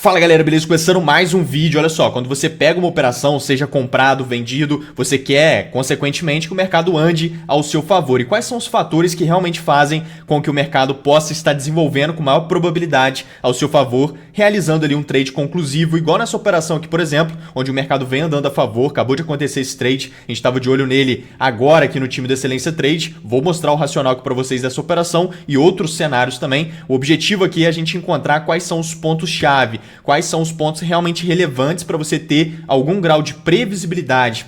Fala galera, beleza? Começando mais um vídeo. Olha só, quando você pega uma operação, seja comprado, vendido, você quer, consequentemente, que o mercado ande ao seu favor. E quais são os fatores que realmente fazem com que o mercado possa estar desenvolvendo com maior probabilidade ao seu favor, realizando ali um trade conclusivo, igual nessa operação aqui, por exemplo, onde o mercado vem andando a favor, acabou de acontecer esse trade, a gente estava de olho nele agora aqui no time da Excelência Trade. Vou mostrar o racional aqui para vocês dessa operação e outros cenários também. O objetivo aqui é a gente encontrar quais são os pontos-chave, quais são os pontos realmente relevantes para você ter algum grau de previsibilidade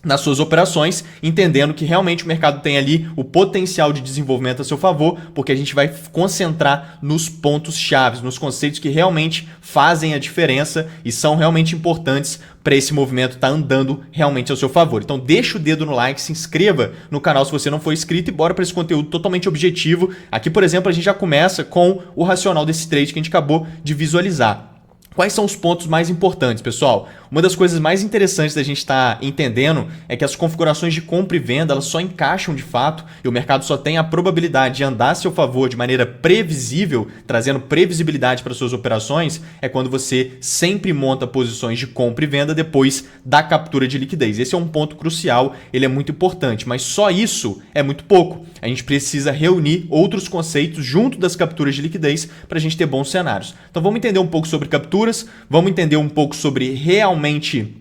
nas suas operações, entendendo que realmente o mercado tem ali o potencial de desenvolvimento a seu favor, porque a gente vai concentrar nos pontos-chave, nos conceitos que realmente fazem a diferença e são realmente importantes para esse movimento estar andando realmente ao seu favor. Então deixa o dedo no like, se inscreva no canal se você não for inscrito e bora para esse conteúdo totalmente objetivo. Aqui, por exemplo, a gente já começa com o racional desse trade que a gente acabou de visualizar. Quais são os pontos mais importantes, pessoal? Uma das coisas mais interessantes da gente estar entendendo é que as configurações de compra e venda elas só encaixam de fato e o mercado só tem a probabilidade de andar a seu favor de maneira previsível, trazendo previsibilidade para suas operações, é quando você sempre monta posições de compra e venda depois da captura de liquidez. Esse é um ponto crucial, ele é muito importante, mas só isso é muito pouco. A gente precisa reunir outros conceitos junto das capturas de liquidez para a gente ter bons cenários. Então vamos entender um pouco sobre capturas, vamos entender um pouco sobre realmente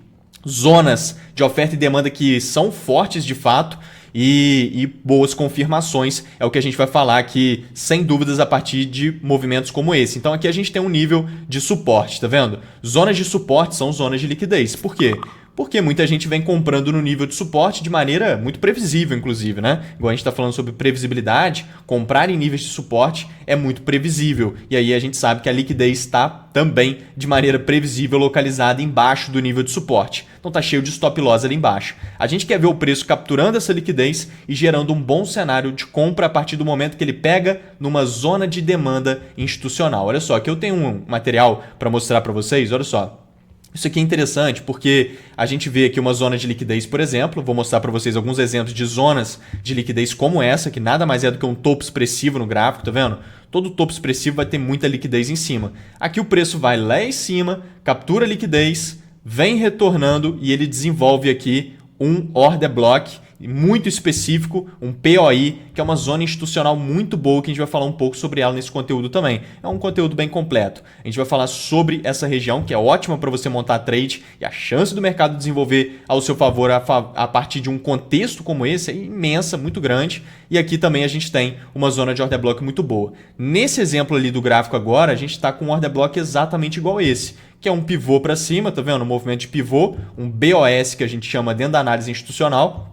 zonas de oferta e demanda que são fortes de fato e boas confirmações é o que a gente vai falar aqui, sem dúvidas, a partir de movimentos como esse. Então aqui a gente tem um nível de suporte, tá vendo? Zonas de suporte são zonas de liquidez. Por quê? Porque muita gente vem comprando no nível de suporte de maneira muito previsível, inclusive, né? Igual a gente está falando sobre previsibilidade, comprar em níveis de suporte é muito previsível. E aí a gente sabe que a liquidez está também de maneira previsível localizada embaixo do nível de suporte. Então tá cheio de stop loss ali embaixo. A gente quer ver o preço capturando essa liquidez e gerando um bom cenário de compra a partir do momento que ele pega numa zona de demanda institucional. Olha só, aqui eu tenho um material para mostrar para vocês, olha só. Isso aqui é interessante porque a gente vê aqui uma zona de liquidez, por exemplo. Vou mostrar para vocês alguns exemplos de zonas de liquidez como essa, que nada mais é do que um topo expressivo no gráfico, tá vendo? Todo topo expressivo vai ter muita liquidez em cima. Aqui o preço vai lá em cima, captura a liquidez, vem retornando e ele desenvolve aqui um order block muito específico, um POI, que é uma zona institucional muito boa, que a gente vai falar um pouco sobre ela nesse conteúdo também. É um conteúdo bem completo. A gente vai falar sobre essa região, que é ótima para você montar trade, e a chance do mercado desenvolver ao seu favor a partir de um contexto como esse é imensa, muito grande. E aqui também a gente tem uma zona de order block muito boa. Nesse exemplo ali do gráfico agora, a gente está com um order block exatamente igual a esse, que é um pivô para cima, tá vendo? Um movimento de pivô, um BOS que a gente chama dentro da análise institucional.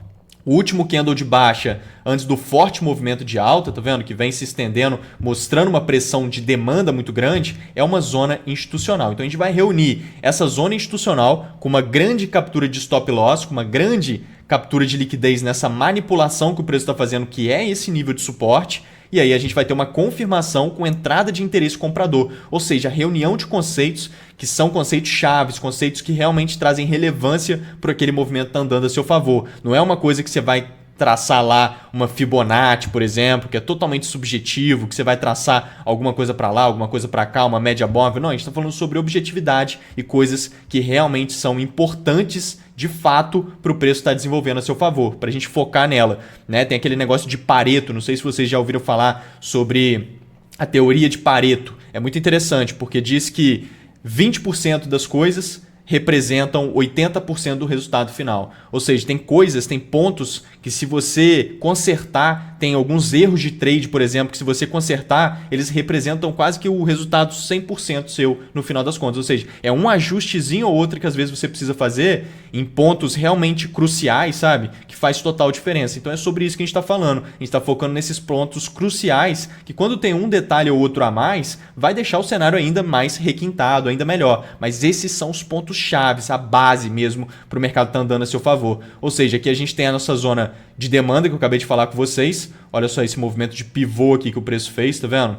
O último candle de baixa antes do forte movimento de alta, tá vendo? Que vem se estendendo, mostrando uma pressão de demanda muito grande, é uma zona institucional. Então a gente vai reunir essa zona institucional com uma grande captura de stop loss, com uma grande captura de liquidez nessa manipulação que o preço está fazendo, que é esse nível de suporte. E aí a gente vai ter uma confirmação com entrada de interesse comprador, ou seja, a reunião de conceitos que são conceitos chaves, conceitos que realmente trazem relevância para aquele movimento estar andando a seu favor. Não é uma coisa que você vai traçar lá uma Fibonacci, por exemplo, que é totalmente subjetivo, que você vai traçar alguma coisa para lá, alguma coisa para cá, uma média móvel. Não, a gente está falando sobre objetividade e coisas que realmente são importantes de fato para o preço estar desenvolvendo a seu favor, para a gente focar nela, né? Tem aquele negócio de Pareto, não sei se vocês já ouviram falar sobre a teoria de Pareto. É muito interessante porque diz que 20% das coisas representam 80% do resultado final. Ou seja, tem coisas, tem pontos que se você consertar, tem alguns erros de trade, por exemplo, que se você consertar, eles representam quase que o resultado 100% seu no final das contas. Ou seja, é um ajustezinho ou outro que às vezes você precisa fazer em pontos realmente cruciais, sabe? Que faz total diferença. Então é sobre isso que a gente está falando. A gente está focando nesses pontos cruciais que quando tem um detalhe ou outro a mais, vai deixar o cenário ainda mais requintado, ainda melhor. Mas esses são os pontos chaves, a base mesmo para o mercado estar andando a seu favor. Ou seja, aqui a gente tem a nossa zona de demanda que eu acabei de falar com vocês. Olha só esse movimento de pivô aqui que o preço fez, tá vendo?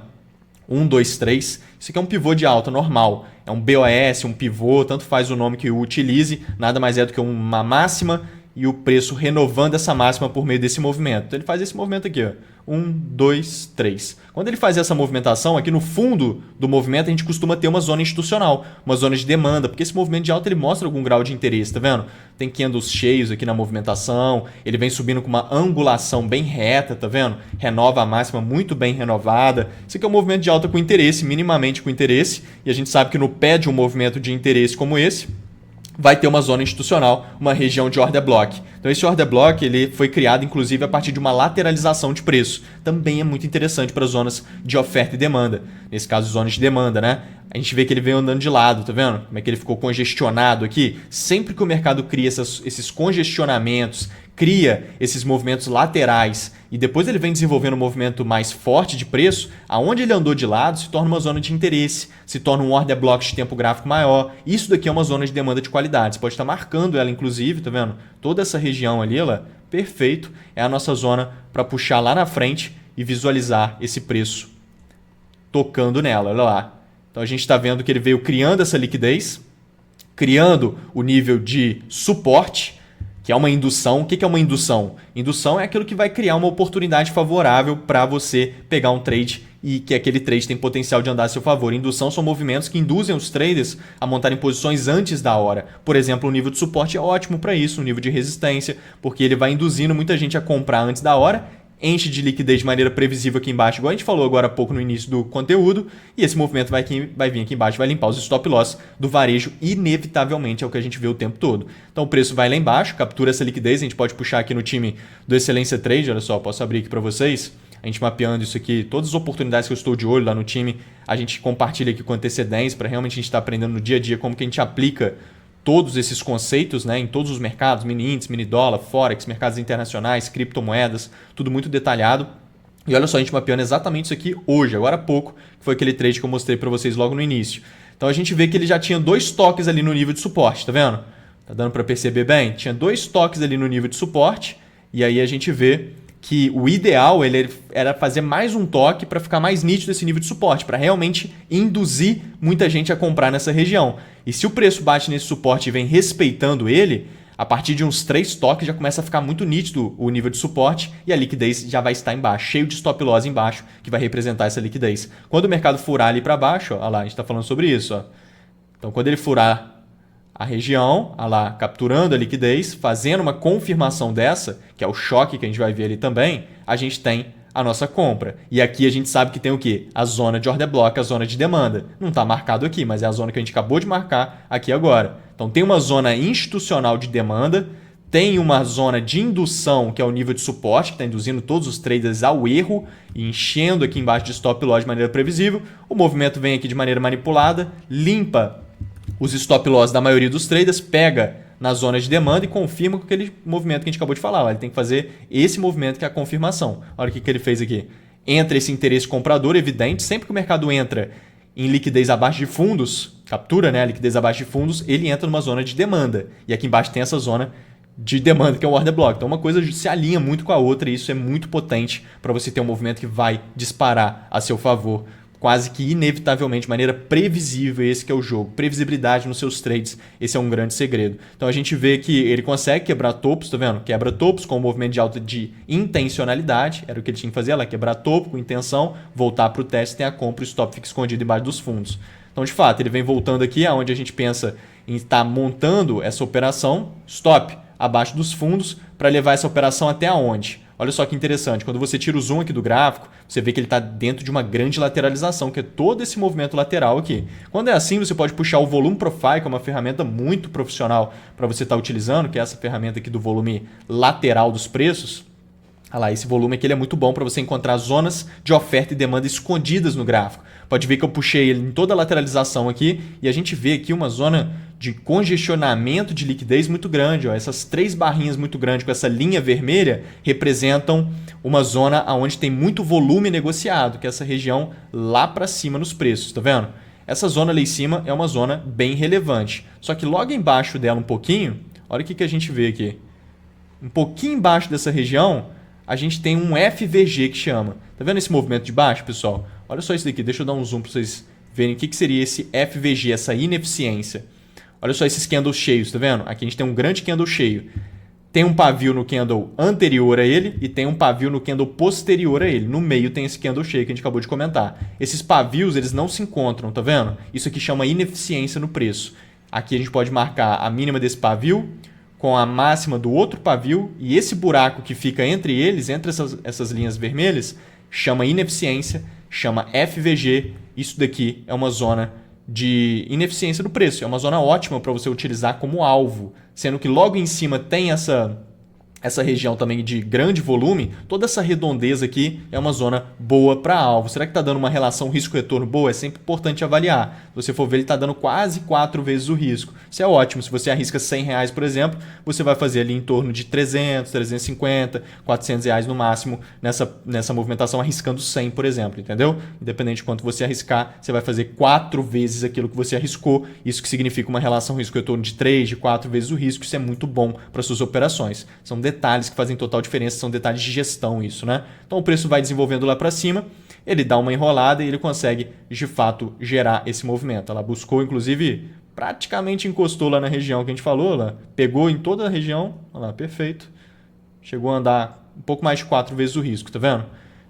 1, 2, 3. Isso aqui é um pivô de alta normal. É um BOS, um pivô, tanto faz o nome que o utilize. Nada mais é do que uma máxima e o preço renovando essa máxima por meio desse movimento. Então ele faz esse movimento aqui, ó. 1, 2, 3. Quando ele faz essa movimentação, aqui no fundo do movimento a gente costuma ter uma zona institucional, uma zona de demanda, porque esse movimento de alta ele mostra algum grau de interesse, tá vendo? Tem candles cheios aqui na movimentação, ele vem subindo com uma angulação bem reta, tá vendo? Renova a máxima muito bem renovada. Isso aqui é um movimento de alta com interesse, minimamente com interesse, e a gente sabe que no pé de um movimento de interesse como esse, vai ter uma zona institucional, uma região de order block. Então esse order block ele foi criado inclusive a partir de uma lateralização de preço. Também é muito interessante para zonas de oferta e demanda. Nesse caso, zonas de demanda, né? A gente vê que ele vem andando de lado, tá vendo? Como é que ele ficou congestionado aqui? Sempre que o mercado cria esses congestionamentos, cria esses movimentos laterais e depois ele vem desenvolvendo um movimento mais forte de preço, aonde ele andou de lado se torna uma zona de interesse, se torna um order block de tempo gráfico maior. Isso daqui é uma zona de demanda de qualidade. Você pode estar marcando ela, inclusive, tá vendo? Toda essa região ali, ela, perfeito, é a nossa zona para puxar lá na frente e visualizar esse preço tocando nela, olha lá. Então a gente está vendo que ele veio criando essa liquidez, criando o nível de suporte, que é uma indução. O que é uma indução? Indução é aquilo que vai criar uma oportunidade favorável para você pegar um trade e que aquele trade tem potencial de andar a seu favor. Indução são movimentos que induzem os traders a montarem posições antes da hora. Por exemplo, o nível de suporte é ótimo para isso, o nível de resistência, porque ele vai induzindo muita gente a comprar antes da hora, enche de liquidez de maneira previsível aqui embaixo, igual a gente falou agora há pouco no início do conteúdo, e esse movimento vai vir aqui embaixo, vai limpar os stop loss do varejo, inevitavelmente é o que a gente vê o tempo todo. Então o preço vai lá embaixo, captura essa liquidez, a gente pode puxar aqui no time do Excelência Trade, olha só, posso abrir aqui para vocês, a gente mapeando isso aqui, todas as oportunidades que eu estou de olho lá no time, a gente compartilha aqui com antecedência, para realmente a gente estar aprendendo no dia a dia como que a gente aplica todos esses conceitos, né, em todos os mercados, mini índice, mini dólar, forex, mercados internacionais, criptomoedas, tudo muito detalhado. E olha só, a gente mapeando exatamente isso aqui hoje, agora há pouco, que foi aquele trade que eu mostrei para vocês logo no início. Então a gente vê que ele já tinha 2 toques ali no nível de suporte, tá vendo? Tá dando para perceber bem? Tinha 2 toques ali no nível de suporte, e aí a gente vê que o ideal ele era fazer mais um toque para ficar mais nítido esse nível de suporte, para realmente induzir muita gente a comprar nessa região. E se o preço bate nesse suporte e vem respeitando ele, a partir de uns 3 toques já começa a ficar muito nítido o nível de suporte e a liquidez já vai estar embaixo, cheio de stop loss embaixo, que vai representar essa liquidez. Quando o mercado furar ali para baixo, ó, olha lá, a gente está falando sobre isso. Ó. Então, quando ele furar a região, olha lá, capturando a liquidez, fazendo uma confirmação dessa, que é o choque que a gente vai ver ali também, a gente tem a nossa compra. E aqui a gente sabe que tem o quê? A zona de order block, a zona de demanda. Não está marcado aqui, mas é a zona que a gente acabou de marcar aqui agora. Então tem uma zona institucional de demanda, tem uma zona de indução, que é o nível de suporte, que está induzindo todos os traders ao erro e enchendo aqui embaixo de stop loss de maneira previsível. O movimento vem aqui de maneira manipulada, limpa os stop loss da maioria dos traders, pega na zona de demanda e confirma com aquele movimento que a gente acabou de falar. Ele tem que fazer esse movimento que é a confirmação. Olha o que ele fez aqui. Entra esse interesse comprador evidente, sempre que o mercado entra em liquidez abaixo de fundos, captura, né, a liquidez abaixo de fundos, ele entra numa zona de demanda. E aqui embaixo tem essa zona de demanda, que é o order block. Então uma coisa se alinha muito com a outra e isso é muito potente para você ter um movimento que vai disparar a seu favor, quase que inevitavelmente, de maneira previsível. Esse que é o jogo. Previsibilidade nos seus trades, esse é um grande segredo. Então a gente vê que ele consegue quebrar topos, tá vendo? Quebra topos com um movimento de alta de intencionalidade, era o que ele tinha que fazer lá, quebrar topo com intenção, voltar para o teste, tem a compra, o stop fica escondido embaixo dos fundos. Então de fato, ele vem voltando aqui, aonde a gente pensa em estar montando essa operação, stop abaixo dos fundos, para levar essa operação até aonde? Olha só que interessante, quando você tira o zoom aqui do gráfico, você vê que ele está dentro de uma grande lateralização, que é todo esse movimento lateral aqui. Quando é assim, você pode puxar o Volume Profile, que é uma ferramenta muito profissional para você estar utilizando, que é essa ferramenta aqui do volume lateral dos preços. Olha lá, esse volume aqui ele é muito bom para você encontrar zonas de oferta e demanda escondidas no gráfico. Pode ver que eu puxei ele em toda a lateralização aqui e a gente vê aqui uma zona de congestionamento de liquidez muito grande. Ó. Essas 3 barrinhas muito grandes com essa linha vermelha representam uma zona onde tem muito volume negociado, que é essa região lá para cima nos preços, tá vendo? Essa zona ali em cima é uma zona bem relevante. Só que logo embaixo dela um pouquinho, olha o que a gente vê aqui. Um pouquinho embaixo dessa região, a gente tem um FVG que chama. Tá vendo esse movimento de baixo, pessoal? Olha só isso daqui, deixa eu dar um zoom para vocês verem o que seria esse FVG, essa ineficiência. Olha só esses candles cheios, tá vendo? Aqui a gente tem um grande candle cheio. Tem um pavio no candle anterior a ele e tem um pavio no candle posterior a ele. No meio tem esse candle shake que a gente acabou de comentar. Esses pavios, eles não se encontram, tá vendo? Isso aqui chama ineficiência no preço. Aqui a gente pode marcar a mínima desse pavio com a máxima do outro pavio e esse buraco que fica entre eles, entre essas linhas vermelhas, chama ineficiência, chama FVG. Isso daqui é uma zona de ineficiência do preço. É uma zona ótima para você utilizar como alvo, sendo que logo em cima tem essa região também de grande volume. Toda essa redondeza aqui é uma zona boa para alvo. Será que está dando uma relação risco-retorno boa? É sempre importante avaliar. Se você for ver, ele está dando quase 4 vezes o risco. Isso é ótimo. Se você arrisca R$100, por exemplo, você vai fazer ali em torno de 300, 350, R$400 no máximo nessa movimentação, arriscando 100, por exemplo, entendeu? Independente de quanto você arriscar, você vai fazer 4 vezes aquilo que você arriscou. Isso que significa uma relação risco-retorno de 3, de 4 vezes o risco. Isso é muito bom para suas operações. São detalhes que fazem total diferença, são detalhes de gestão isso, né? Então o preço vai desenvolvendo lá para cima, ele dá uma enrolada e ele consegue, de fato, gerar esse movimento. Ela buscou, inclusive, praticamente encostou lá na região que a gente falou, ela pegou em toda a região, olha lá, perfeito. Chegou a andar um pouco mais de 4 vezes o risco, tá vendo?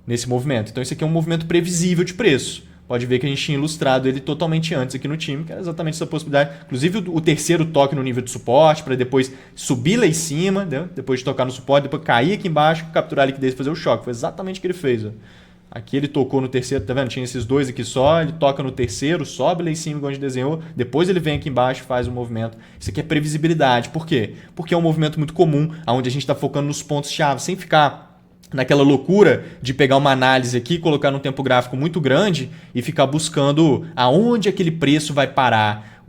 Nesse movimento. Então isso aqui é um movimento previsível de preço. Pode ver que a gente tinha ilustrado ele totalmente antes aqui no time, que era exatamente essa possibilidade. Inclusive o terceiro toque no nível de suporte, para depois subir lá em cima, né? Depois de tocar no suporte, depois cair aqui embaixo, capturar a liquidez e fazer o choque. Foi exatamente o que ele fez. Ó. Aqui ele tocou no terceiro, tá vendo? Tinha esses dois aqui só, ele toca no terceiro, sobe lá em cima, igual a gente desenhou, depois ele vem aqui embaixo e faz o movimento. Isso aqui é previsibilidade. Por quê? Porque é um movimento muito comum, onde a gente está focando nos pontos-chave, sem ficar naquela loucura de pegar uma análise aqui, colocar num tempo gráfico muito grande e ficar buscando aonde aquele preço vai parar.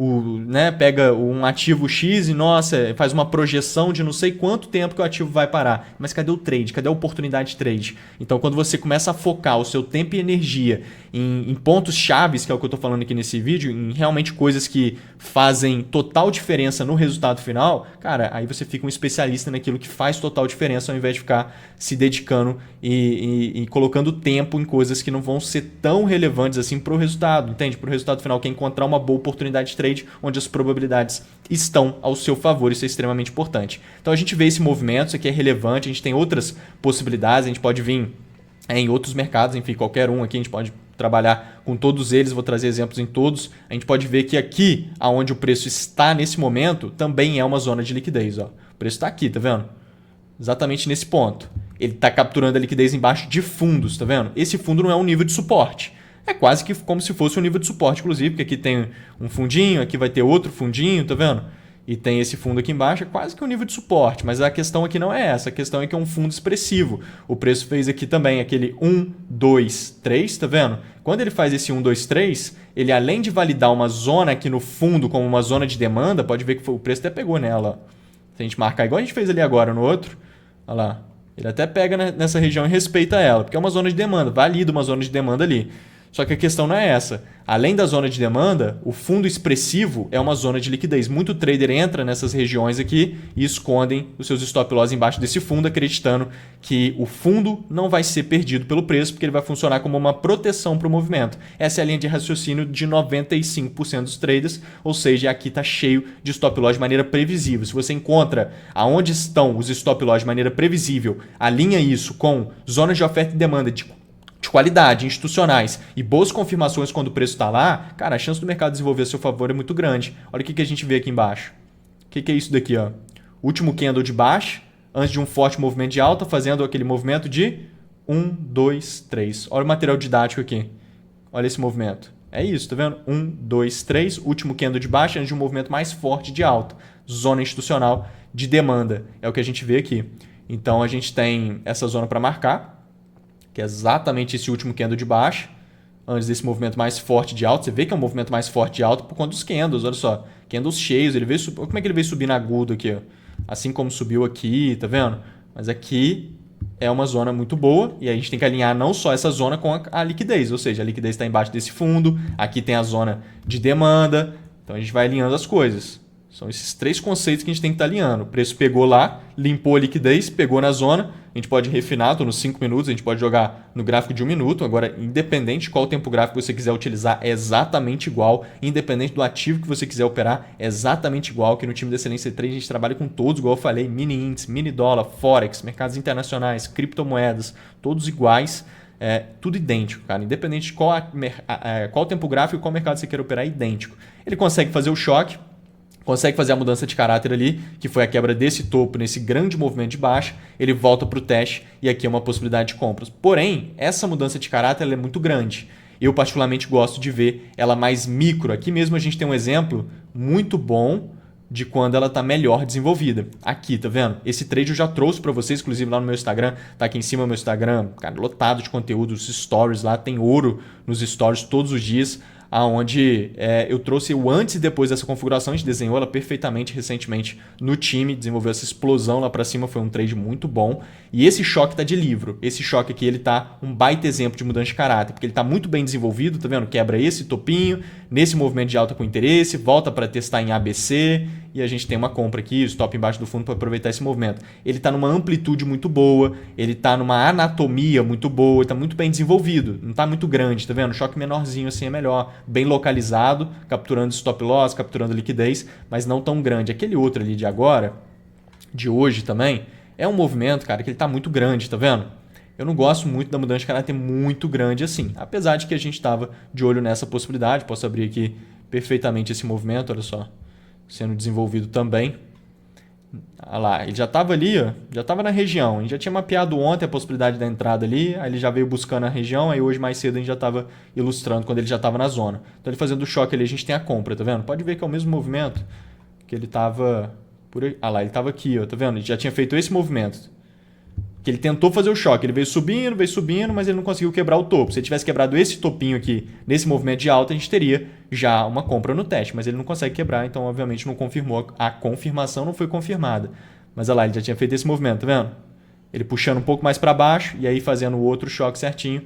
Pega um ativo X e, nossa, faz uma projeção de não sei quanto tempo que o ativo vai parar. Mas cadê o trade? Cadê a oportunidade de trade? Então, quando você começa a focar o seu tempo e energia em pontos chaves, que é o que eu estou falando aqui nesse vídeo, em realmente coisas que fazem total diferença no resultado final, cara, aí você fica um especialista naquilo que faz total diferença ao invés de ficar se dedicando e colocando tempo em coisas que não vão ser tão relevantes assim para o resultado, entende? Para o resultado final, que é encontrar uma boa oportunidade de trade onde as probabilidades estão ao seu favor. Isso é extremamente importante. Então a gente vê esse movimento, isso aqui é relevante, a gente tem outras possibilidades, a gente pode vir em outros mercados, enfim, qualquer um aqui, a gente pode trabalhar com todos eles, vou trazer exemplos em todos. A gente pode ver que aqui, aonde o preço está nesse momento, também é uma zona de liquidez. Ó. O preço está aqui, tá vendo? Exatamente nesse ponto. Ele está capturando a liquidez embaixo de fundos, tá vendo? Esse fundo não é um nível de suporte. É quase que como se fosse um nível de suporte, inclusive, porque aqui tem um fundinho, aqui vai ter outro fundinho, tá vendo? E tem esse fundo aqui embaixo, é quase que um nível de suporte, mas a questão aqui não é essa, a questão é que é um fundo expressivo. O preço fez aqui também aquele 1, 2, 3, tá vendo? Quando ele faz esse 1, 2, 3, ele além de validar uma zona aqui no fundo como uma zona de demanda, pode ver que o preço até pegou nela. Se a gente marcar igual a gente fez ali agora no outro, olha lá, ele até pega nessa região e respeita ela, porque é uma zona de demanda, valida uma zona de demanda ali. Só que a questão não é essa. Além da zona de demanda, o fundo expressivo é uma zona de liquidez. Muito trader entra nessas regiões aqui e escondem os seus stop loss embaixo desse fundo, acreditando que o fundo não vai ser perdido pelo preço, porque ele vai funcionar como uma proteção para o movimento. Essa é a linha de raciocínio de 95% dos traders, ou seja, aqui está cheio de stop loss de maneira previsível. Se você encontra aonde estão os stop loss de maneira previsível, alinha isso com zonas de oferta e demanda de qualidade, institucionais e boas confirmações quando o preço está lá, cara, a chance do mercado desenvolver a seu favor é muito grande. Olha o que a gente vê aqui embaixo. O que é isso daqui? Ó? Último candle de baixa, antes de um forte movimento de alta, fazendo aquele movimento de 1, 2, 3. Olha o material didático aqui. Olha esse movimento. É isso, tá vendo? 1, 2, 3, último candle de baixa, antes de um movimento mais forte de alta. Zona institucional de demanda. É o que a gente vê aqui. Então a gente tem essa zona para marcar, que é exatamente esse último candle de baixa, antes desse movimento mais forte de alta. Você vê que é um movimento mais forte de alta por conta dos candles, olha só. Candles cheios, ele veio como é que ele veio subindo agudo aqui? Ó? Assim como subiu aqui, tá vendo? Mas aqui é uma zona muito boa e a gente tem que alinhar não só essa zona com a liquidez, ou seja, a liquidez está embaixo desse fundo, aqui tem a zona de demanda, então a gente vai alinhando as coisas. São esses três conceitos que a gente tem que estar alinhando. O preço pegou lá, limpou a liquidez, pegou na zona. A gente pode refinar, estou nos 5 minutos, a gente pode jogar no gráfico de 1 minuto. Agora, independente de qual tempo gráfico você quiser utilizar, é exatamente igual. Independente do ativo que você quiser operar, é exatamente igual. Que no time da Excelência Trade a gente trabalha com todos, igual eu falei, mini índice, mini dólar, forex, mercados internacionais, criptomoedas, todos iguais. Tudo idêntico, cara. Independente de qual tempo gráfico e qual mercado você quer operar, é idêntico. Ele consegue fazer o choque, consegue fazer a mudança de caráter ali, que foi a quebra desse topo nesse grande movimento de baixa, ele volta para o teste e aqui é uma possibilidade de compras. Porém, essa mudança de caráter ela é muito grande. Eu particularmente gosto de ver ela mais micro. Aqui mesmo a gente tem um exemplo muito bom de quando ela está melhor desenvolvida. Aqui, tá vendo? Esse trade eu já trouxe para vocês, inclusive lá no meu Instagram, tá aqui em cima do meu Instagram, cara, lotado de conteúdo, os stories lá, tem ouro nos stories todos os dias, aonde eu trouxe o antes e depois dessa configuração, a gente desenhou ela perfeitamente recentemente no time, desenvolveu essa explosão lá para cima, foi um trade muito bom. E esse choque tá de livro. Esse choque aqui, ele tá um baita exemplo de mudança de caráter, porque ele tá muito bem desenvolvido, tá vendo? Quebra esse topinho, nesse movimento de alta com interesse, volta para testar em ABC, e a gente tem uma compra aqui, o stop embaixo do fundo para aproveitar esse movimento. Ele está numa amplitude muito boa, ele está numa anatomia muito boa, está muito bem desenvolvido, não está muito grande, tá vendo? O choque menorzinho assim é melhor, bem localizado, capturando stop loss, capturando liquidez, mas não tão grande. Aquele outro ali de agora, de hoje também, é um movimento, cara, que ele está muito grande, tá vendo? Eu não gosto muito da mudança de caráter muito grande assim, apesar de que a gente estava de olho nessa possibilidade. Posso abrir aqui perfeitamente esse movimento, olha só, sendo desenvolvido também. Olha lá, ele já estava ali, ó, já estava na região. A gente já tinha mapeado ontem a possibilidade da entrada ali, aí ele já veio buscando a região, aí hoje mais cedo a gente já estava ilustrando quando ele já estava na zona. Então ele fazendo o choque ali, a gente tem a compra, tá vendo? Pode ver que é o mesmo movimento que ele estava por aí. Ah lá, ele estava aqui, ó, tá vendo? Ele já tinha feito esse movimento. Que ele tentou fazer o choque, ele veio subindo, mas ele não conseguiu quebrar o topo. Se ele tivesse quebrado esse topinho aqui, nesse movimento de alta, a gente teria já uma compra no teste, mas ele não consegue quebrar, então obviamente não confirmou, a confirmação não foi confirmada. Mas olha lá, ele já tinha feito esse movimento, tá vendo? Ele puxando um pouco mais para baixo e aí fazendo o outro choque certinho,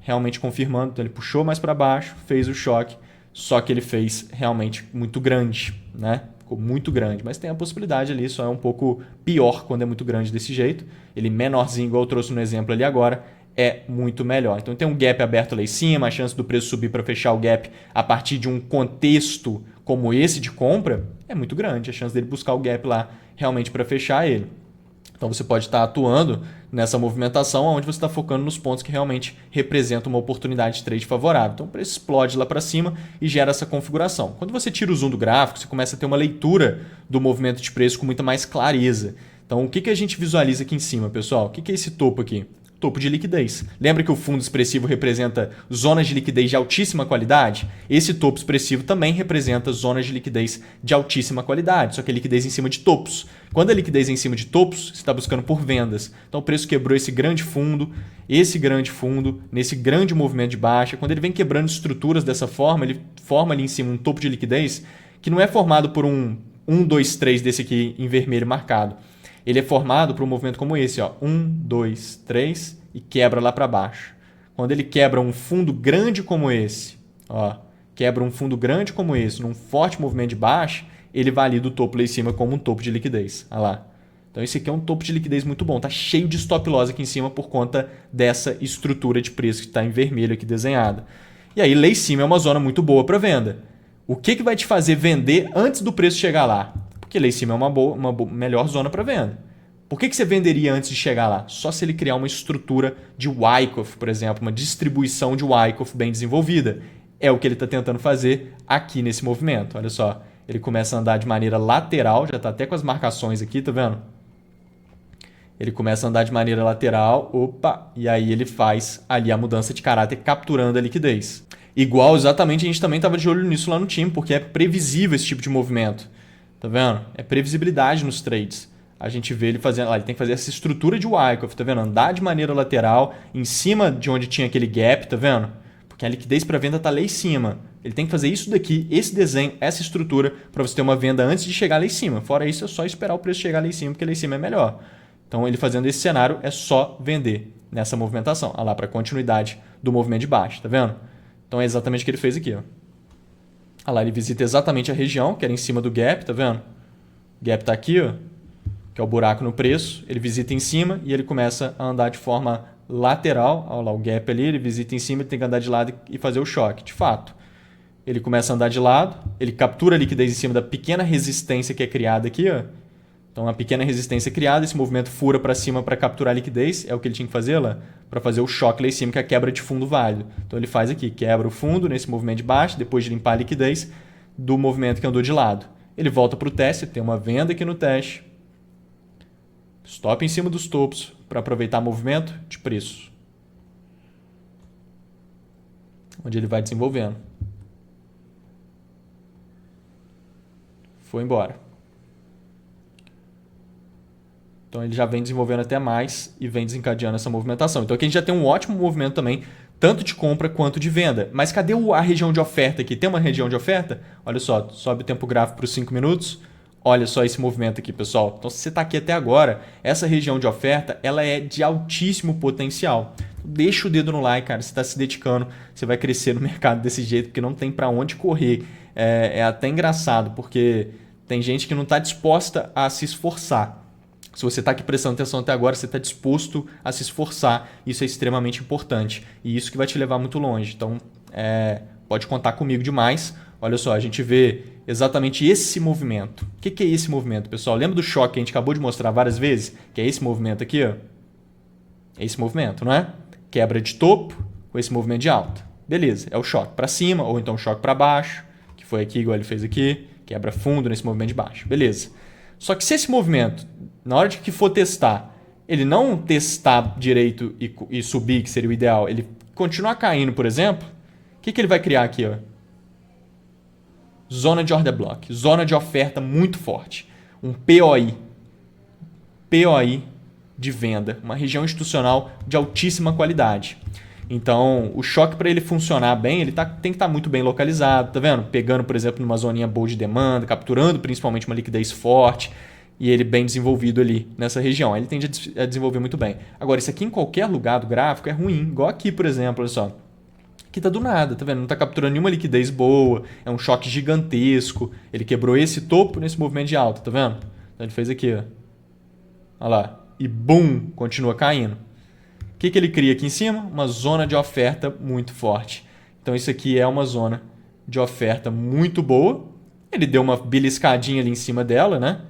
realmente confirmando. Então ele puxou mais para baixo, fez o choque, só que ele fez realmente muito grande, né? Ficou muito grande, mas tem a possibilidade ali, só é um pouco pior quando é muito grande desse jeito. Ele menorzinho, igual eu trouxe no exemplo ali agora, é muito melhor. Então tem um gap aberto lá em cima, a chance do preço subir para fechar o gap a partir de um contexto como esse de compra é muito grande, a chance dele buscar o gap lá realmente para fechar ele. Então você pode estar atuando nessa movimentação onde você está focando nos pontos que realmente representam uma oportunidade de trade favorável. Então o preço explode lá para cima e gera essa configuração. Quando você tira o zoom do gráfico, você começa a ter uma leitura do movimento de preço com muita mais clareza. Então o que a gente visualiza aqui em cima, pessoal? O que é esse topo aqui? Topo de liquidez. Lembra que o fundo expressivo representa zonas de liquidez de altíssima qualidade? Esse topo expressivo também representa zonas de liquidez de altíssima qualidade, só que é liquidez em cima de topos. Quando a liquidez é em cima de topos, você está buscando por vendas. Então o preço quebrou esse grande fundo, nesse grande movimento de baixa. Quando ele vem quebrando estruturas dessa forma, ele forma ali em cima um topo de liquidez que não é formado por um 2, 3 desse aqui em vermelho marcado. Ele é formado por um movimento como esse, ó, 1, 2, 3 e quebra lá para baixo. Quando ele quebra um fundo grande como esse, ó, quebra um fundo grande como esse, num forte movimento de baixa, ele valida o topo lá em cima como um topo de liquidez. Olha lá. Então esse aqui é um topo de liquidez muito bom. Tá cheio de stop loss aqui em cima por conta dessa estrutura de preço que está em vermelho aqui desenhada. E aí lá em cima é uma zona muito boa para venda. O que vai te fazer vender antes do preço chegar lá? Porque lá em cima é uma melhor zona para venda. Por que você venderia antes de chegar lá? Só se ele criar uma estrutura de Wyckoff, por exemplo, uma distribuição de Wyckoff bem desenvolvida. É o que ele está tentando fazer aqui nesse movimento. Olha só, ele começa a andar de maneira lateral, já está até com as marcações aqui, tá vendo? Ele começa a andar de maneira lateral, opa, e aí ele faz ali a mudança de caráter capturando a liquidez. Igual exatamente a gente também estava de olho nisso lá no time, porque é previsível esse tipo de movimento. Tá vendo? É previsibilidade nos trades. A gente vê ele fazendo, ele tem que fazer essa estrutura de Wyckoff, tá vendo? Andar de maneira lateral em cima de onde tinha aquele gap, tá vendo? Porque a liquidez para venda tá lá em cima. Ele tem que fazer isso daqui, esse desenho, essa estrutura para você ter uma venda antes de chegar lá em cima. Fora isso é só esperar o preço chegar lá em cima, porque lá em cima é melhor. Então ele fazendo esse cenário é só vender nessa movimentação. Olha lá, para continuidade do movimento de baixo, tá vendo? Então é exatamente o que ele fez aqui, ó. Olha lá, ele visita exatamente a região, que era em cima do gap, tá vendo? O gap tá aqui, ó, que é o buraco no preço. Ele visita em cima e ele começa a andar de forma lateral. Olha lá, o gap ali, ele visita em cima, ele tem que andar de lado e fazer o choque. De fato, ele começa a andar de lado, ele captura a liquidez em cima da pequena resistência que é criada aqui, ó. Então, a pequena resistência criada, esse movimento fura para cima para capturar a liquidez, é o que ele tinha que fazer lá, para fazer o choque lá em cima, que é a quebra de fundo válido. Então, ele faz aqui, quebra o fundo nesse movimento de baixo, depois de limpar a liquidez do movimento que andou de lado. Ele volta para o teste, tem uma venda aqui no teste, stop em cima dos topos para aproveitar o movimento de preço, onde ele vai desenvolvendo. Foi embora. Então ele já vem desenvolvendo até mais e vem desencadeando essa movimentação. Então aqui a gente já tem um ótimo movimento também, tanto de compra quanto de venda. Mas cadê a região de oferta aqui? Tem uma região de oferta? Olha só, sobe o tempo gráfico para os 5 minutos. Olha só esse movimento aqui, pessoal. Então se você está aqui até agora, essa região de oferta ela é de altíssimo potencial. Deixa o dedo no like, cara. Você está se dedicando, você vai crescer no mercado desse jeito, porque não tem para onde correr. É até engraçado, porque tem gente que não está disposta a se esforçar. Se você está aqui prestando atenção até agora, você está disposto a se esforçar. Isso é extremamente importante. E isso que vai te levar muito longe. Então, pode contar comigo demais. Olha só, a gente vê exatamente esse movimento. O que é esse movimento, pessoal? Lembra do choque que a gente acabou de mostrar várias vezes? Que é esse movimento aqui, ó. Esse movimento, não é? Quebra de topo com esse movimento de alta. Beleza, é o choque para cima ou então choque para baixo, que foi aqui igual ele fez aqui. Quebra fundo nesse movimento de baixo. Beleza. Só que se esse movimento, na hora de que for testar, ele não testar direito e subir, que seria o ideal, ele continuar caindo, por exemplo, o que ele vai criar aqui? Ó? Zona de order block, zona de oferta muito forte. Um POI. POI de venda, uma região institucional de altíssima qualidade. Então, o choque para ele funcionar bem, ele tem que estar muito bem localizado, tá vendo? Pegando, por exemplo, numa zoninha boa de demanda, capturando principalmente uma liquidez forte e ele bem desenvolvido ali nessa região. Aí ele tende a desenvolver muito bem. Agora, isso aqui em qualquer lugar do gráfico é ruim, igual aqui, por exemplo, olha só. Aqui tá do nada, tá vendo? Não tá capturando nenhuma liquidez boa, é um choque gigantesco. Ele quebrou esse topo nesse movimento de alta, tá vendo? Então ele fez aqui, ó. Olha lá. E bum, continua caindo. O que ele cria aqui em cima? Uma zona de oferta muito forte. Então isso aqui é uma zona de oferta muito boa. Ele deu uma beliscadinha ali em cima dela, né?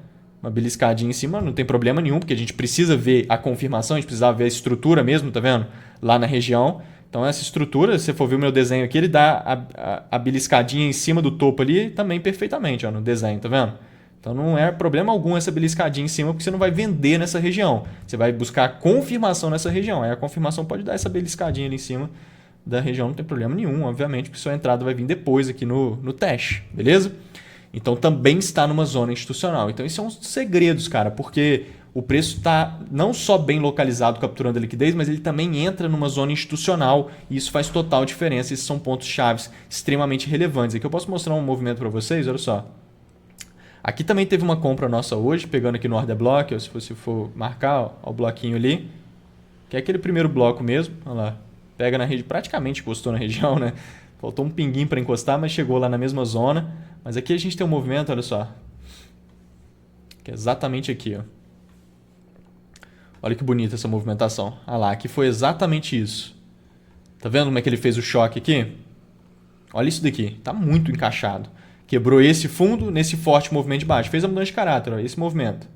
Uma beliscadinha em cima, não tem problema nenhum, porque a gente precisa ver a confirmação, a gente precisava ver a estrutura mesmo, tá vendo? Lá na região. Então essa estrutura, se você for ver o meu desenho aqui, ele dá a beliscadinha em cima do topo ali também perfeitamente, ó, no desenho, tá vendo? Então não é problema algum essa beliscadinha em cima, porque você não vai vender nessa região. Você vai buscar a confirmação nessa região. Aí a confirmação pode dar essa beliscadinha ali em cima da região, não tem problema nenhum, obviamente, porque sua entrada vai vir depois aqui no teste, beleza? Então também está numa zona institucional. Então isso é um dos segredos, cara, porque o preço está não só bem localizado capturando a liquidez, mas ele também entra numa zona institucional e isso faz total diferença. Esses são pontos chaves extremamente relevantes. Aqui eu posso mostrar um movimento para vocês, olha só. Aqui também teve uma compra nossa hoje, pegando aqui no order block, se você for marcar, ó, o bloquinho ali, que é aquele primeiro bloco mesmo, olha lá, pega na rede, praticamente encostou na região, né? Faltou um pinguinho para encostar, mas chegou lá na mesma zona. Mas aqui a gente tem um movimento, olha só, que é exatamente aqui, ó. Olha que bonita essa movimentação. Olha lá, aqui foi exatamente isso. Tá vendo como é que ele fez o choque aqui? Olha isso daqui, tá muito encaixado. Quebrou esse fundo nesse forte movimento de baixo. Fez a mudança de caráter, ó, esse movimento.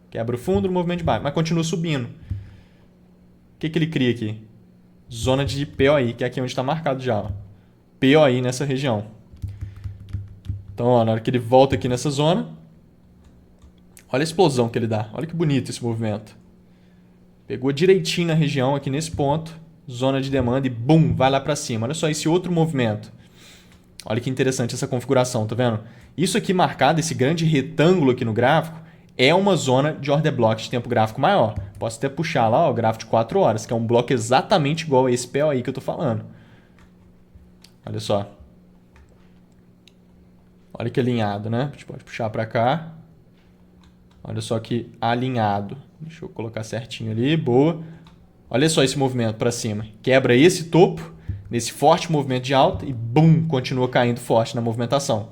Quebra o fundo no movimento de baixo, mas continua subindo. O que ele cria aqui? Zona de POI, que é aqui onde está marcado já. Ó. POI nessa região. Então, ó, na hora que ele volta aqui nessa zona, olha a explosão que ele dá. Olha que bonito esse movimento. Pegou direitinho na região, aqui nesse ponto, zona de demanda e bum, vai lá para cima. Olha só esse outro movimento. Olha que interessante essa configuração, tá vendo? Isso aqui marcado, esse grande retângulo aqui no gráfico, é uma zona de order block de tempo gráfico maior. Posso até puxar lá ó, o gráfico de 4 horas, que é um bloco exatamente igual a esse POI que eu estou falando. Olha só. Olha que alinhado, né? A gente pode puxar para cá. Olha só que alinhado. Deixa eu colocar certinho ali, boa. Olha só esse movimento para cima. Quebra esse topo nesse forte movimento de alta e bum, continua caindo forte na movimentação.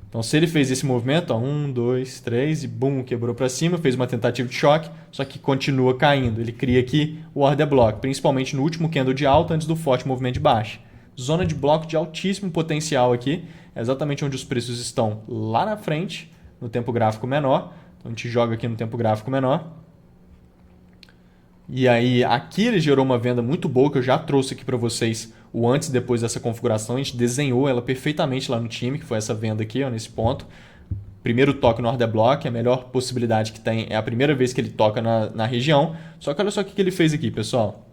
Então se ele fez esse movimento, 1, 2, 3 e bum, quebrou para cima, fez uma tentativa de choque, só que continua caindo. Ele cria aqui o order block, principalmente no último candle de alta antes do forte movimento de baixa. Zona de bloco de altíssimo potencial aqui, é exatamente onde os preços estão lá na frente, no tempo gráfico menor. Então a gente joga aqui no tempo gráfico menor. E aí aqui ele gerou uma venda muito boa, que eu já trouxe aqui para vocês o antes e depois dessa configuração. A gente desenhou ela perfeitamente lá no time, que foi essa venda aqui, ó, nesse ponto. Primeiro toque no order block, a melhor possibilidade que tem é a primeira vez que ele toca na região. Só que olha só o que ele fez aqui, pessoal.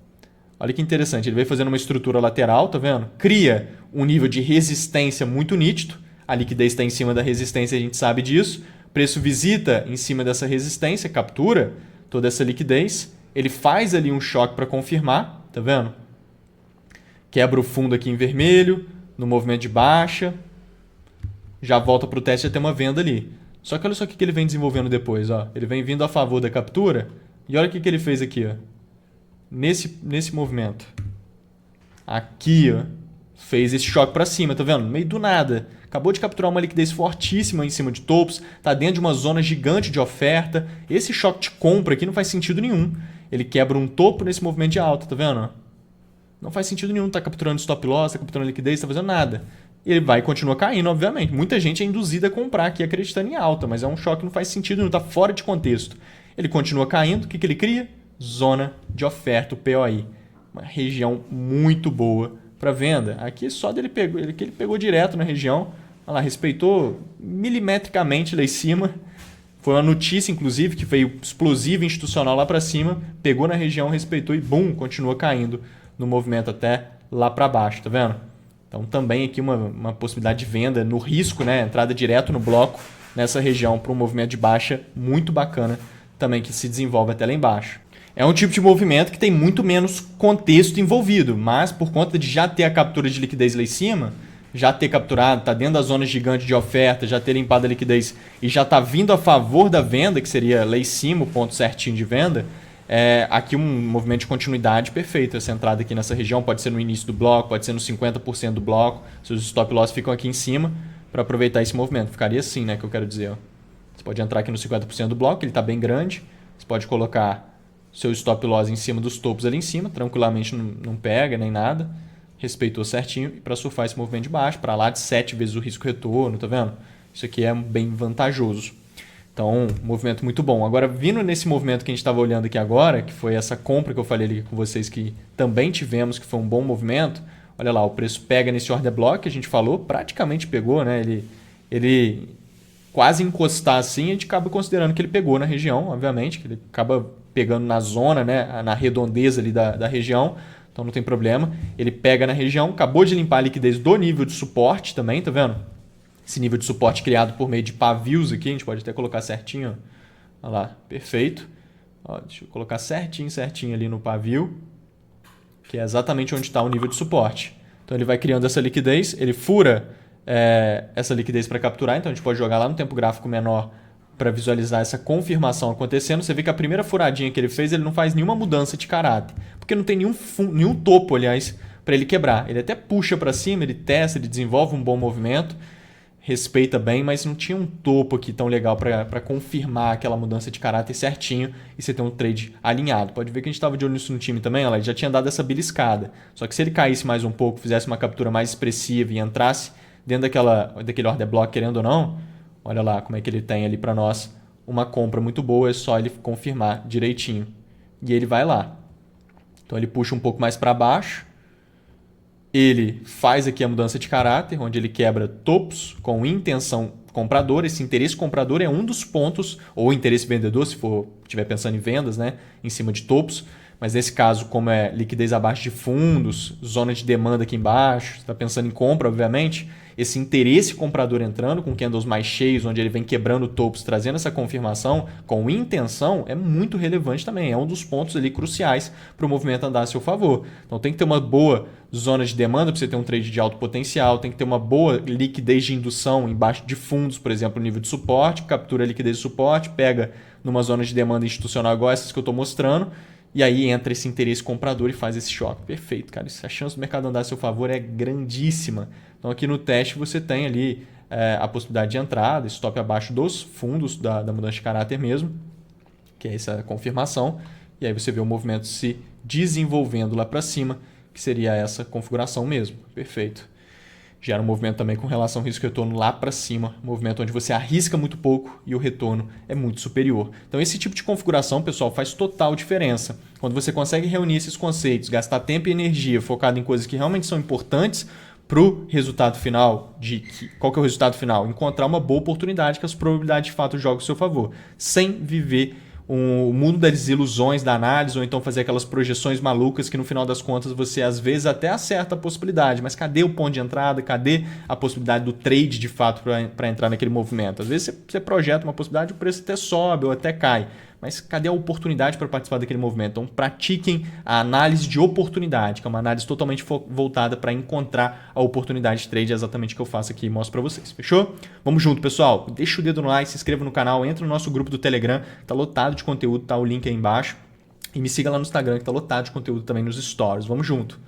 Olha que interessante, ele veio fazendo uma estrutura lateral, tá vendo? Cria um nível de resistência muito nítido. A liquidez está em cima da resistência, a gente sabe disso. O preço visita em cima dessa resistência, captura toda essa liquidez. Ele faz ali um choque para confirmar, tá vendo? Quebra o fundo aqui em vermelho, no movimento de baixa. Já volta para o teste e tem uma venda ali. Só que olha só o que ele vem desenvolvendo depois, ó. Ele vem vindo a favor da captura. E olha o que ele fez aqui, ó. Nesse movimento. Aqui, ó. Fez esse choque para cima, tá vendo? No meio do nada. Acabou de capturar uma liquidez fortíssima em cima de topos. Tá dentro de uma zona gigante de oferta. Esse choque de compra aqui não faz sentido nenhum. Ele quebra um topo nesse movimento de alta, tá vendo? Não faz sentido nenhum. Tá capturando stop loss, tá capturando liquidez, tá fazendo nada. Ele vai continuar caindo, obviamente. Muita gente é induzida a comprar aqui acreditando em alta, mas é um choque que não faz sentido nenhum, tá fora de contexto. Ele continua caindo, o que ele cria? Zona de oferta, o POI. Uma região muito boa para venda. Aqui só dele pegou, ele pegou direto na região, olha lá, respeitou milimetricamente lá em cima. Foi uma notícia, inclusive, que veio explosiva institucional lá para cima, pegou na região, respeitou e bum, continua caindo no movimento até lá para baixo, tá vendo? Então também aqui uma possibilidade de venda no risco, né? Entrada direto no bloco nessa região para um movimento de baixa muito bacana também que se desenvolve até lá embaixo. É um tipo de movimento que tem muito menos contexto envolvido, mas por conta de já ter a captura de liquidez lá em cima, já ter capturado, tá dentro da zona gigante de oferta, já ter limpado a liquidez e já tá vindo a favor da venda, que seria lá em cima o ponto certinho de venda, aqui um movimento de continuidade perfeito. Essa entrada aqui nessa região pode ser no início do bloco, pode ser no 50% do bloco, seus stop loss ficam aqui em cima para aproveitar esse movimento. Ficaria assim, né, que eu quero dizer. Ó. Você pode entrar aqui no 50% do bloco, ele está bem grande, você pode colocar seu stop loss em cima dos topos ali em cima, tranquilamente não pega nem nada, respeitou certinho, e para surfar esse movimento de baixo, para lá de 7 vezes o risco retorno, tá vendo? Isso aqui é bem vantajoso. Então, movimento muito bom. Agora, vindo nesse movimento que a gente estava olhando aqui agora, que foi essa compra que eu falei ali com vocês que também tivemos, que foi um bom movimento, olha lá, o preço pega nesse order block que a gente falou, praticamente pegou, né? Ele quase encostar assim, a gente acaba considerando que ele pegou na região, obviamente, que ele acaba pegando na zona, né, na redondeza ali da região, então não tem problema. Ele pega na região, acabou de limpar a liquidez do nível de suporte também, tá vendo? Esse nível de suporte criado por meio de pavios aqui, a gente pode até colocar certinho, ó. Olha lá, perfeito. Ó, deixa eu colocar certinho ali no pavio, que é exatamente onde está o nível de suporte. Então ele vai criando essa liquidez, ele fura essa liquidez para capturar, então a gente pode jogar lá no tempo gráfico menor para visualizar essa confirmação acontecendo. Você vê que a primeira furadinha que ele fez, ele não faz nenhuma mudança de caráter, porque não tem nenhum topo, aliás, para ele quebrar. Ele até puxa para cima, ele testa, ele desenvolve um bom movimento, respeita bem, mas não tinha um topo aqui tão legal para confirmar aquela mudança de caráter certinho e você ter um trade alinhado. Pode ver que a gente estava de olho nisso no time também, ele já tinha dado essa beliscada. Só que se ele caísse mais um pouco, fizesse uma captura mais expressiva e entrasse dentro daquele order block, querendo ou não, olha lá como é que ele tem ali para nós uma compra muito boa, é só ele confirmar direitinho. E ele vai lá. Então ele puxa um pouco mais para baixo, ele faz aqui a mudança de caráter, onde ele quebra topos com intenção compradora. Esse interesse comprador é um dos pontos, ou interesse vendedor, se for estiver pensando em vendas, né, em cima de topos. Mas nesse caso, como é liquidez abaixo de fundos, zona de demanda aqui embaixo, você está pensando em compra, obviamente, esse interesse comprador entrando com candles mais cheios, onde ele vem quebrando topos, trazendo essa confirmação com intenção, é muito relevante também. É um dos pontos ali cruciais para o movimento andar a seu favor. Então tem que ter uma boa zona de demanda para você ter um trade de alto potencial, tem que ter uma boa liquidez de indução embaixo de fundos, por exemplo, nível de suporte, captura a liquidez de suporte, pega numa zona de demanda institucional igual essas que eu estou mostrando, E aí entra esse interesse comprador e faz esse choque. Perfeito, cara. A chance do mercado andar a seu favor é grandíssima. Então aqui no teste você tem ali a possibilidade de entrada, stop abaixo dos fundos da mudança de caráter mesmo, que é essa confirmação. E aí você vê o movimento se desenvolvendo lá para cima, que seria essa configuração mesmo. Perfeito. Gera um movimento também com relação ao risco-retorno lá para cima, um movimento onde você arrisca muito pouco e o retorno é muito superior. Então esse tipo de configuração, pessoal, faz total diferença. Quando você consegue reunir esses conceitos, gastar tempo e energia focado em coisas que realmente são importantes para o resultado final, qual que é o resultado final? Encontrar uma boa oportunidade que as probabilidades de fato jogam a seu favor, sem viver o mundo das ilusões da análise, ou então fazer aquelas projeções malucas que no final das contas você às vezes até acerta a possibilidade, mas cadê o ponto de entrada, cadê a possibilidade do trade de fato para entrar naquele movimento? Às vezes você projeta uma possibilidade, o preço até sobe ou até cai, mas cadê a oportunidade para participar daquele movimento? Então pratiquem a análise de oportunidade, que é uma análise totalmente voltada para encontrar a oportunidade de trade, é exatamente o que eu faço aqui e mostro para vocês, fechou? Vamos junto, pessoal. Deixa o dedo no like, se inscreva no canal, entra no nosso grupo do Telegram, tá lotado de conteúdo, tá o link aí embaixo. E me siga lá no Instagram, que tá lotado de conteúdo também nos stories. Vamos junto!